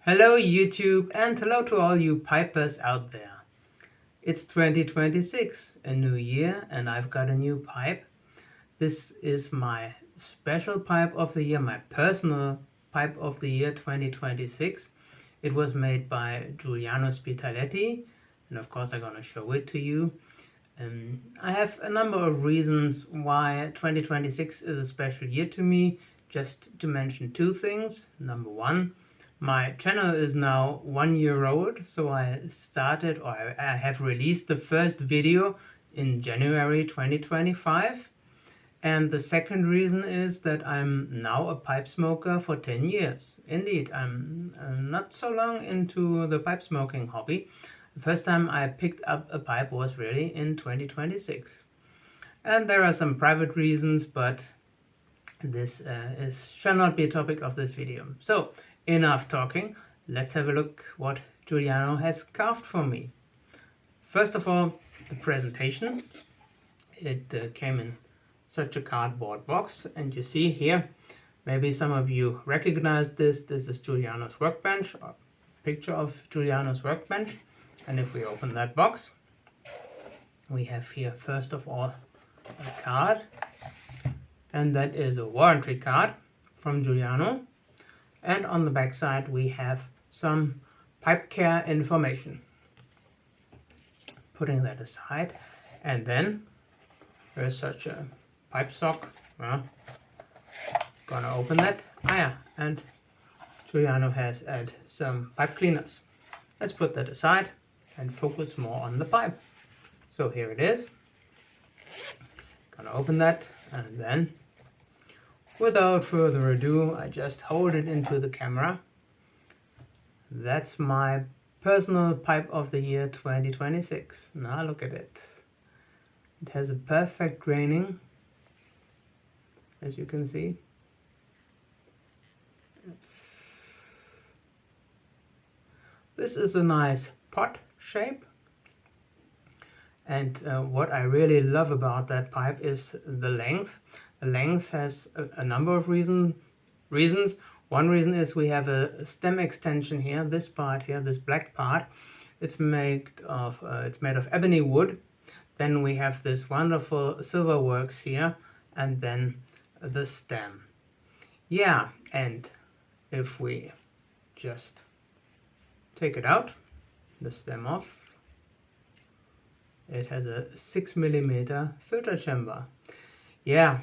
Hello YouTube and hello to all you pipers out there. It's 2026, a new year, and I've got a new pipe. This is my special pipe of the year, my personal pipe of the year 2026. It was made by Giuliano Spitaletti, and of course I'm gonna show it to you. I have a number of reasons why 2026 is a special year to me. Just to mention two things. Number one, my channel is now 1 year old, so I started, or I have released the first video in January 2025. And the second reason is that I'm now a pipe smoker for 10 years. Indeed, I'm not so long into the pipe smoking hobby. The first time I picked up a pipe was really in 2026. And there are some private reasons, but this shall not be a topic of this video. So, enough talking. Let's have a look what Giuliano has carved for me. First of all, the presentation. It came in such a cardboard box, and you see here, maybe some of you recognize this. This is Giuliano's workbench, or picture of Giuliano's workbench. And if we open that box, we have here first of all a card, and that is a warranty card from Giuliano. And on the back side we have some pipe care information. Putting that aside, and then there's such a pipe sock. Gonna open that. And Giuliano has added some pipe cleaners. Let's put that aside and focus more on the pipe. So here it is. Gonna open that, and then without further ado, I just hold it into the camera. That's my personal pipe of the year 2026. Now look at it. It has a perfect graining, as you can see. This is a nice pot shape. And what I really love about that pipe is the length. The length has a number of reasons. One reason is we have a stem extension here, this part here, this black part. It's made of ebony wood. Then we have this wonderful silver works here, and then the stem. Yeah, and if we just take it out, the stem off, it has a 6mm filter chamber. Yeah,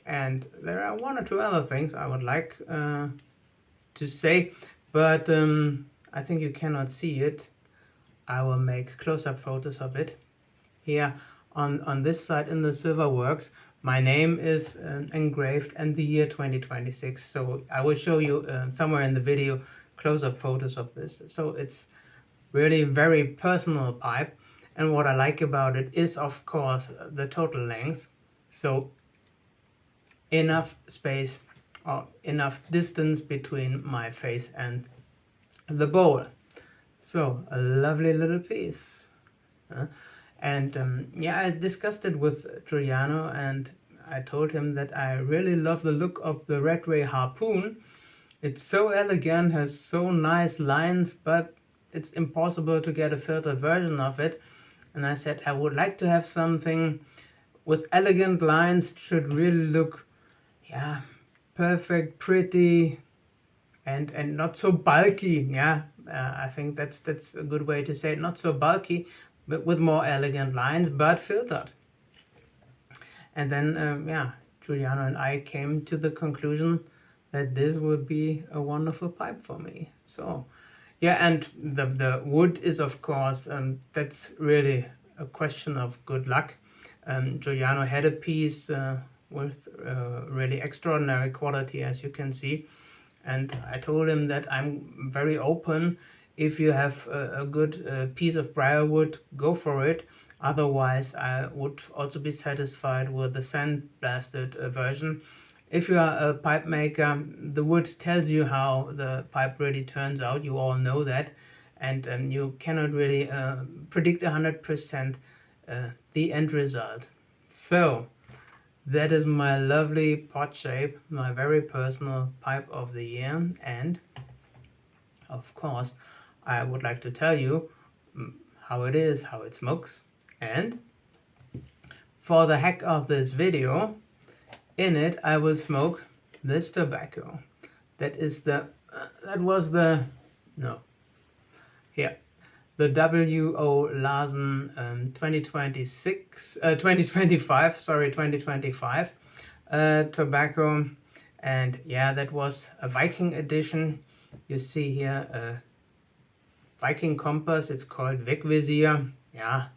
and there are one or two other things I would like to say, but I think you cannot see it. I will make close-up photos of it. Here on this side in the silver works, my name is engraved and the year 2026. So I will show you somewhere in the video close-up photos of this. So it's really very personal pipe. And what I like about it is, of course, the total length. So enough space or enough distance between my face and the bowl. So a lovely little piece. Yeah, I discussed it with Giuliano, and I told him that I really love the look of the Red Ray Harpoon. It's so elegant, has so nice lines, but it's impossible to get a filtered version of it. And I said I would like to have something with elegant lines. It should really look, yeah, perfect, pretty, and not so bulky. Yeah, I think that's a good way to say it. Not so bulky, but with more elegant lines, but filtered. And then yeah, Giuliano and I came to the conclusion that this would be a wonderful pipe for me. So yeah, and the wood is, of course, that's really a question of good luck. Giuliano had a piece with really extraordinary quality, as you can see. And I told him that I'm very open. If you have a good piece of briarwood, go for it. Otherwise, I would also be satisfied with the sandblasted version. If you are a pipe maker, the wood tells you how the pipe really turns out. You all know that, and you cannot really predict 100% the end result. So that is my lovely pot shape, my very personal pipe of the year. And of course, I would like to tell you how it is, how it smokes, and for the heck of this video, in it I will smoke this tobacco. That was the, no, here, the W.O. Larsen 2025 tobacco. And yeah, that was a Viking edition. You see here a Viking compass, it's called Wegvisier. Yeah,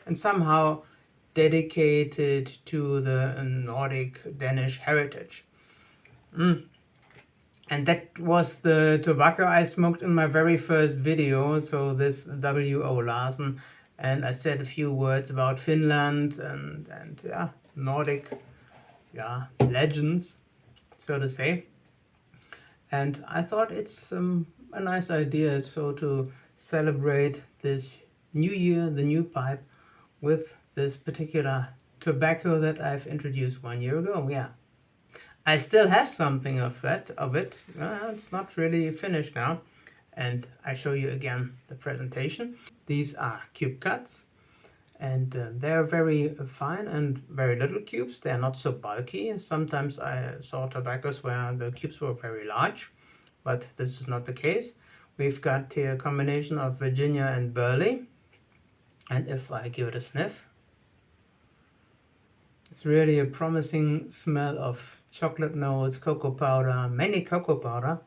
and somehow dedicated to the Nordic Danish heritage. And that was the tobacco I smoked in my very first video, so this W.O. Larsen, and I said a few words about Finland and yeah, Nordic, yeah, legends, so to say. And I thought it's a nice idea, so to celebrate this new year, the new pipe, with this particular tobacco that I've introduced 1 year ago. Yeah, I still have something of it. It's not really finished now, and I show you again the presentation. These are cube cuts, and they're very fine and very little cubes. They're not so bulky. Sometimes I saw tobaccos where the cubes were very large, but this is not the case. We've got here a combination of Virginia and Burley, and if I give it a sniff, it's really a promising smell of chocolate notes, cocoa powder, mainly cocoa powder.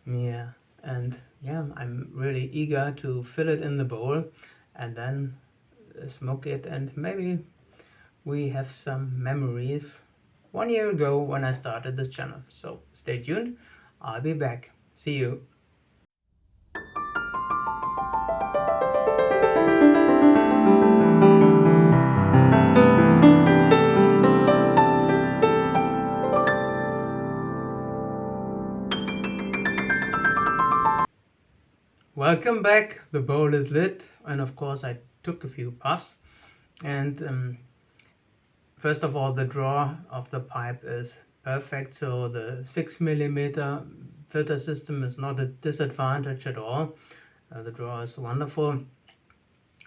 Yeah, and yeah, I'm really eager to fill it in the bowl and then smoke it, and maybe we have some memories 1 year ago when I started this channel. So stay tuned, I'll be back. See you. Welcome back. The bowl is lit, and of course I took a few puffs. And first of all, the draw of the pipe is perfect, so the 6mm filter system is not a disadvantage at all. The draw is wonderful,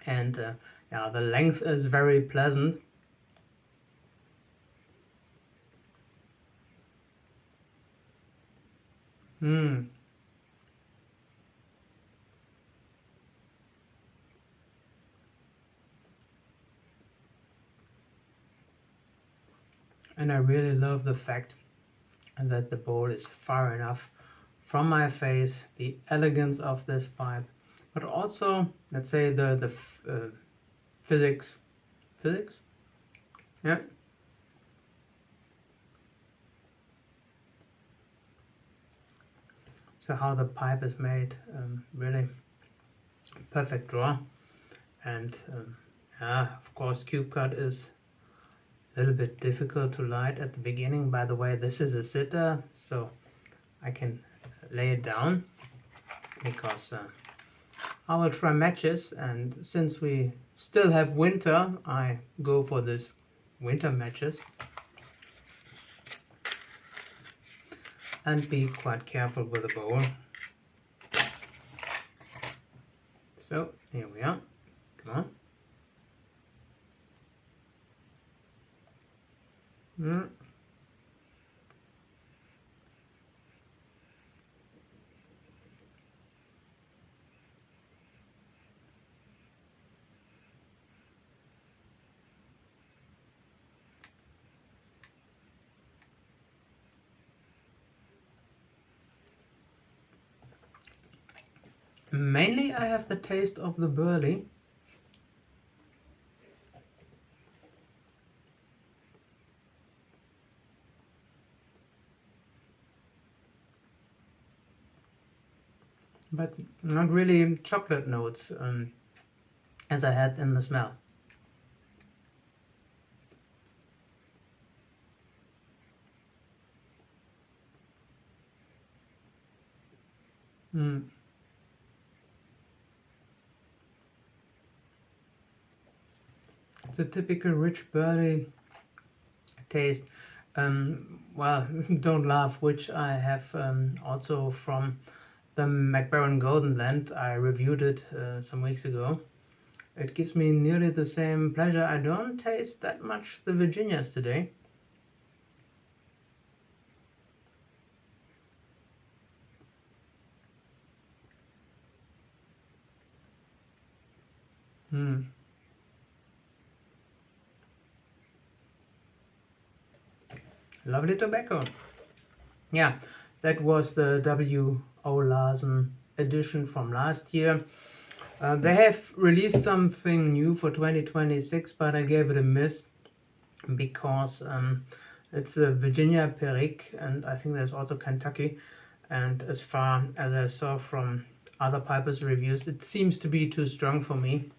and yeah, the length is very pleasant. And I really love the fact that the bowl is far enough from my face, the elegance of this pipe, but also, let's say, the physics, yeah. So how the pipe is made, really perfect draw. And yeah, of course, cube cut is a little bit difficult to light at the beginning. By the way, this is a sitter, so I can lay it down, because I will try matches, and since we still have winter, I go for this winter matches. And be quite careful with the bowl. So here we are. Come on. Mainly I have the taste of the burley. But not really chocolate notes as I had in the smell. It's a typical rich burley taste. Well, don't laugh, which I have also from the McBaron Golden Blend. I reviewed it some weeks ago. It gives me nearly the same pleasure. I don't taste that much the Virginias today. Lovely tobacco. Yeah, that was the W.O. Larsen edition from last year. They have released something new for 2026, but I gave it a miss because it's a Virginia Perique, and I think there's also Kentucky. And as far as I saw from other Pipers reviews, it seems to be too strong for me.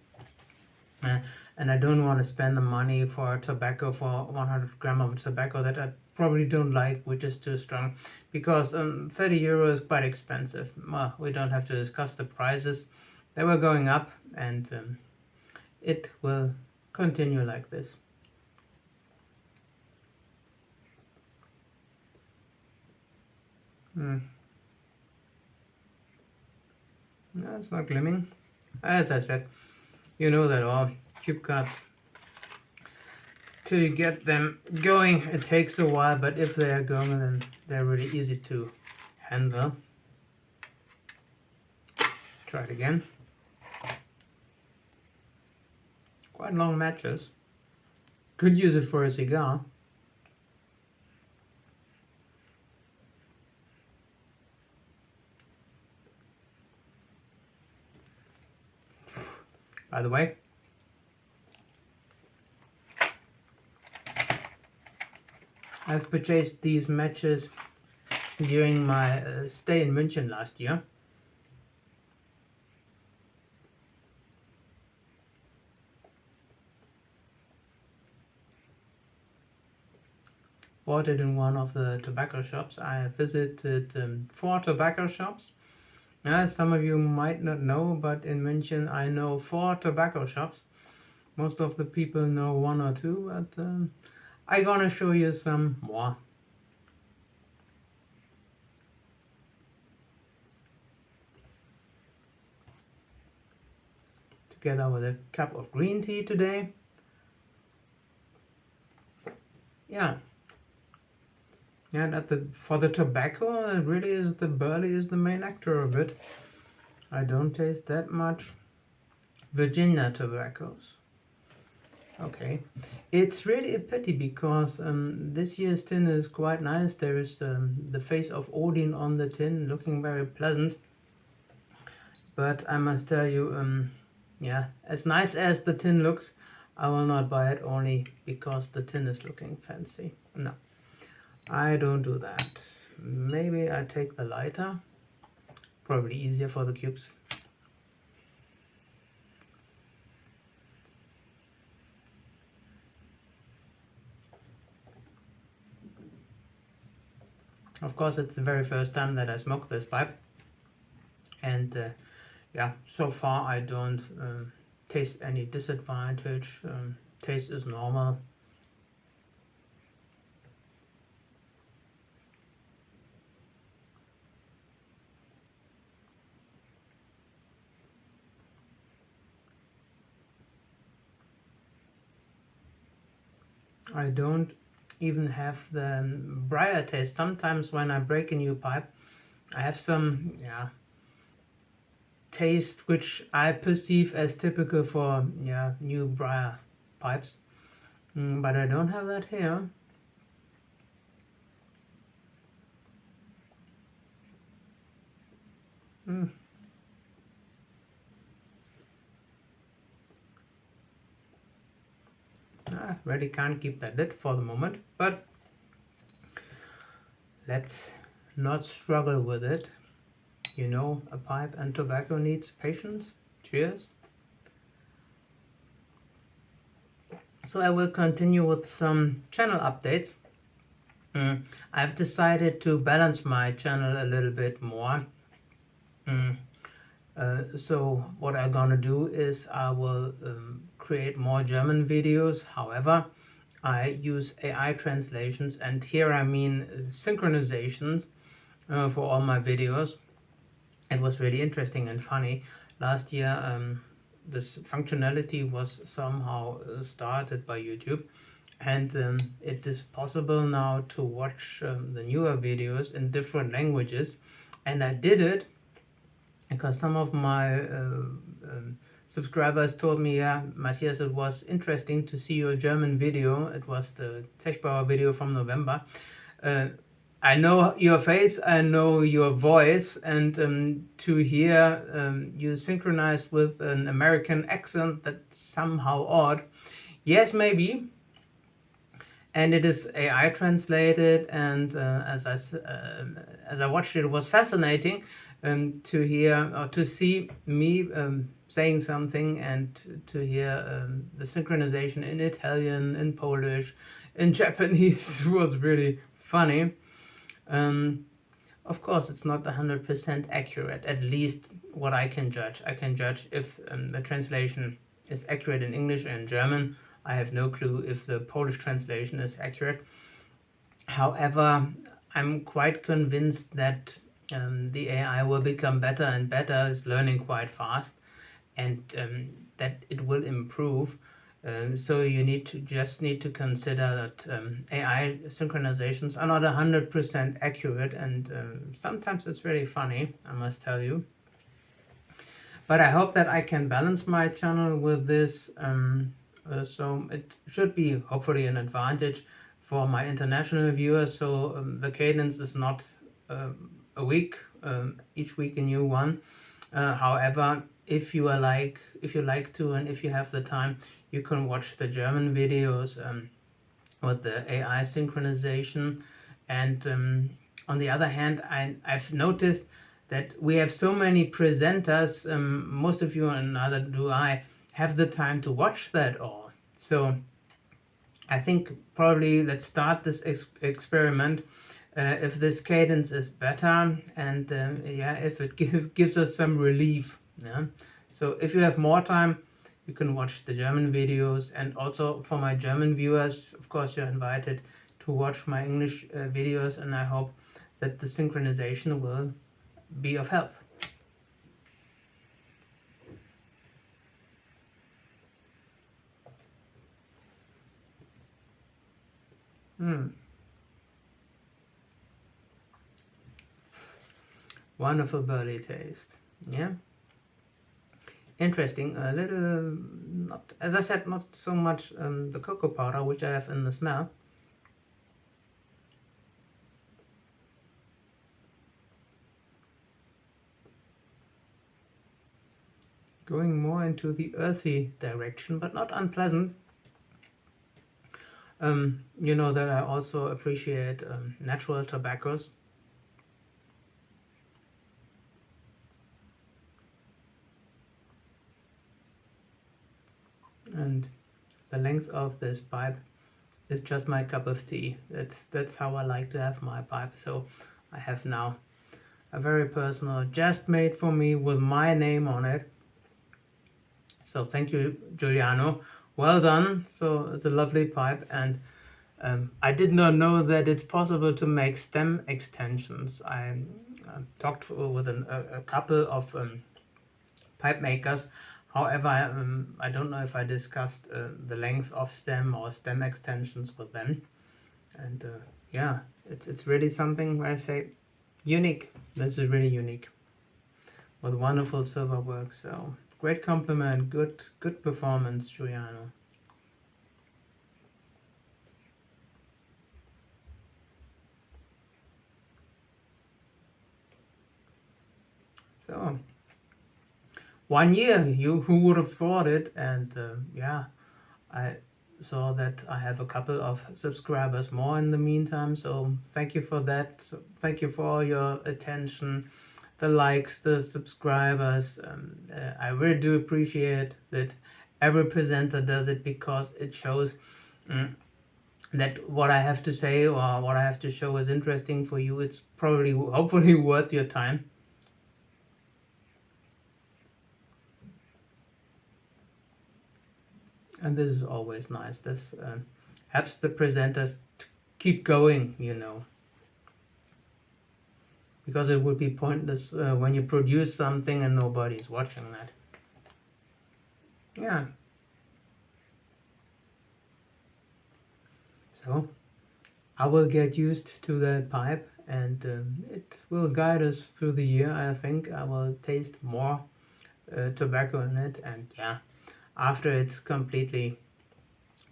And I don't want to spend the money for tobacco, for 100 gram of tobacco that I probably don't like, which is too strong, because 30 euro is quite expensive. Well, we don't have to discuss the prices. They were going up, and it will continue like this. No, it's not glimming. As I said, you know that all cube cards, till you get them going, it takes a while, but if they are going, then they're really easy to handle. Try it again. Quite long matches. Could use it for a cigar. By the way, I've purchased these matches during my stay in München last year. Bought it in one of the tobacco shops. I visited 4 tobacco shops. Some of you might not know, but in München I know 4 tobacco shops. Most of the people know 1 or 2, but I'm gonna show you some more. Together with a cup of green tea today. Yeah, for the tobacco, it really is the burley is the main actor of it. I don't taste that much Virginia tobaccos. Okay, it's really a pity because this year's tin is quite nice. There is the face of Odin on the tin, looking very pleasant. But I must tell you, yeah, as nice as the tin looks, I will not buy it only because the tin is looking fancy. No, I don't do that. Maybe I take the lighter. Probably easier for the cubes. Of course, it's the very first time that I smoke this pipe. And yeah, so far I don't taste any disadvantage. Taste is normal. I don't even have the briar taste. Sometimes when I break a new pipe, I have some taste which I perceive as typical for new briar pipes, but I don't have that here. I really can't keep that lit for the moment, but let's not struggle with it. You know, a pipe and tobacco needs patience. Cheers. So I will continue with some channel updates. I've decided to balance my channel a little bit more. So what I'm gonna do is I will create more German videos. However, I use AI translations, and here I mean synchronizations for all my videos. it was really interesting and funny. Last year, this functionality was somehow started by YouTube, and it is possible now to watch the newer videos in different languages. And I did it because some of my subscribers told me, yeah, Matthias, it was interesting to see your German video. It was the Techbauer video from November. I know your face, I know your voice, and to hear you synchronized with an American accent, that's somehow odd. Yes, maybe. And it is AI translated, and as I watched it, it was fascinating to hear or to see me saying something, and to hear the synchronization in Italian, in Polish, in Japanese. It was really funny. Of course, it's not 100% accurate, at least what I can judge. I can judge if the translation is accurate in English and German. I have no clue if the Polish translation is accurate. However, I'm quite convinced that the AI will become better and better, it's learning quite fast, and that it will improve. So you just need to consider that AI synchronizations are not 100% accurate, and sometimes it's really funny, I must tell you. But I hope that I can balance my channel with this, so it should be hopefully an advantage for my international viewers. So the cadence is not a week, each week a new one. However, if you like to, and if you have the time, you can watch the German videos with the AI synchronization. And on the other hand, I've noticed that we have so many presenters, most of you, and neither do I, have the time to watch that all. So I think probably let's start this experiment. If this cadence is better, and yeah, if it gives us some relief. Yeah. So if you have more time, you can watch the German videos, and also for my German viewers, of course, you're invited to watch my English videos, and I hope that the synchronization will be of help. Wonderful burly taste. Yeah. Interesting. A little, not, as I said, not so much the cocoa powder, which I have in the smell. Going more into the earthy direction, but not unpleasant. You know that I also appreciate natural tobaccos. And the length of this pipe is just my cup of tea. That's how I like to have my pipe. So I have now a very personal, just made for me with my name on it. So thank you, Giuliano. Well done. So it's a lovely pipe, and I did not know that it's possible to make stem extensions. I talked with a couple of pipe makers. However, I don't know if I discussed the length of stem or stem extensions with them. And yeah, it's really something where I say unique. This is really unique, with wonderful silver work. So great compliment, good performance, Giuliano. So 1 year, who would have thought it? And yeah, I saw that I have a couple of subscribers more in the meantime, so thank you for that. So thank you for all your attention, the likes, the subscribers. I really do appreciate that every presenter does it, because it shows that what I have to say or what I have to show is interesting for you. It's probably, hopefully, worth your time. And this is always nice. This helps the presenters to keep going, you know. because it would be pointless when you produce something and nobody's watching that. Yeah. So I will get used to that pipe, and it will guide us through the year. I think I will taste more tobacco in it, and yeah, after it's completely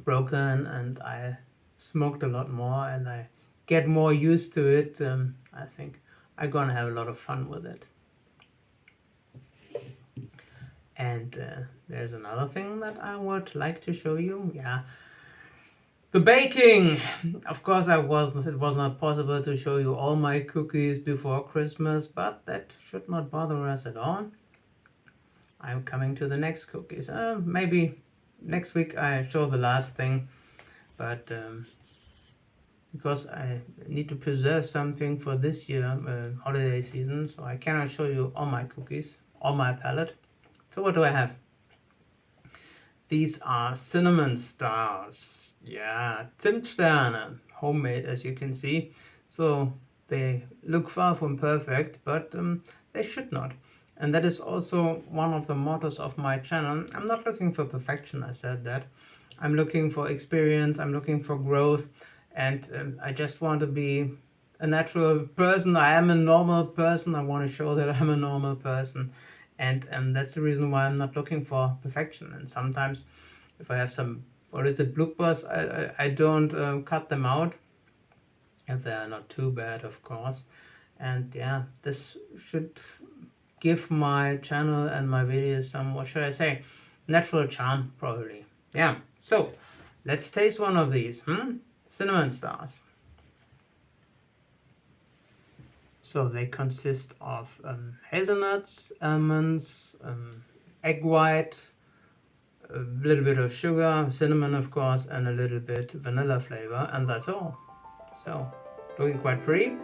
broken and I smoked a lot more and I get more used to it, I think I'm gonna have a lot of fun with it. And there's another thing that I would like to show you. Yeah, the baking. Of course, it was not possible to show you all my cookies before Christmas, but that should not bother us at all. I'm coming to the next cookies. Maybe next week I show the last thing, but because I need to preserve something for this year holiday season, so I cannot show you all my cookies, all my palette. So what do I have? These are cinnamon stars. Yeah, Zimtsterne, homemade, as you can see. So they look far from perfect, but they should not. And that is also one of the mottos of my channel. I'm not looking for perfection, I said that. I'm looking for experience, I'm looking for growth, and I just want to be a natural person. I am a normal person. I want to show that I'm a normal person. And that's the reason why I'm not looking for perfection. And sometimes if I have some, what is it, bloopers, I don't cut them out if they are not too bad, of course. And yeah, this should give my channel and my videos some, what should I say, natural charm, probably. Yeah, so let's taste one of these. Cinnamon stars. So they consist of hazelnuts, almonds, egg white, a little bit of sugar, cinnamon of course, and a little bit vanilla flavor, and that's all. So, looking quite pretty.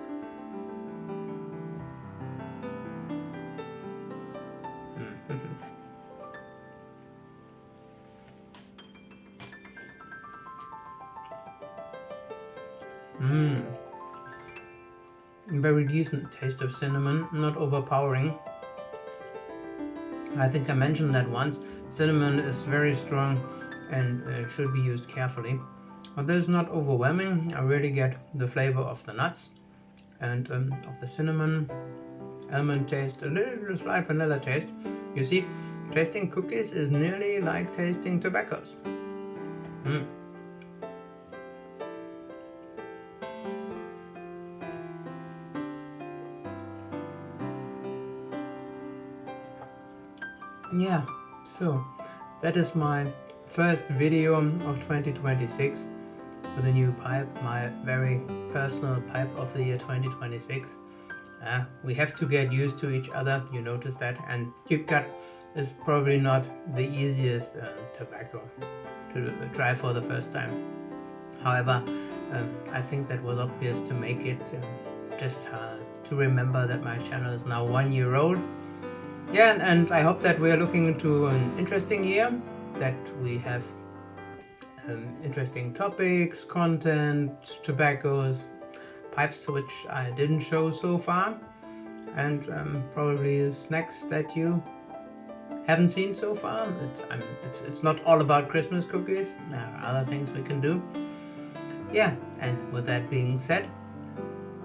Very decent taste of cinnamon, not overpowering. I think I mentioned that once. Cinnamon is very strong and should be used carefully. But this is not overwhelming. I really get the flavor of the nuts and of the cinnamon, almond taste, a little slight vanilla taste. You see, tasting cookies is nearly like tasting tobaccos. Yeah, so that is my first video of 2026 with a new pipe, my very personal pipe of the year 2026. We have to get used to each other, you notice that, and KitKat is probably not the easiest tobacco to try for the first time. However, I think that was obvious to make it, just to remember that my channel is now 1 year old. Yeah, and I hope that we are looking into an interesting year, that we have interesting topics, content, tobaccos, pipes which I didn't show so far, and probably snacks that you haven't seen so far. It's not all about Christmas cookies, there are other things we can do. Yeah, and with that being said,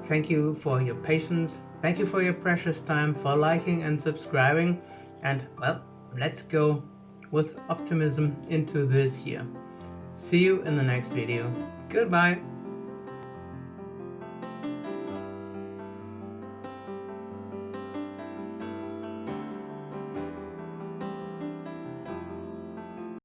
thank you for your patience, thank you for your precious time, for liking and subscribing, and well, let's go with optimism into this year. See you in the next video. Goodbye.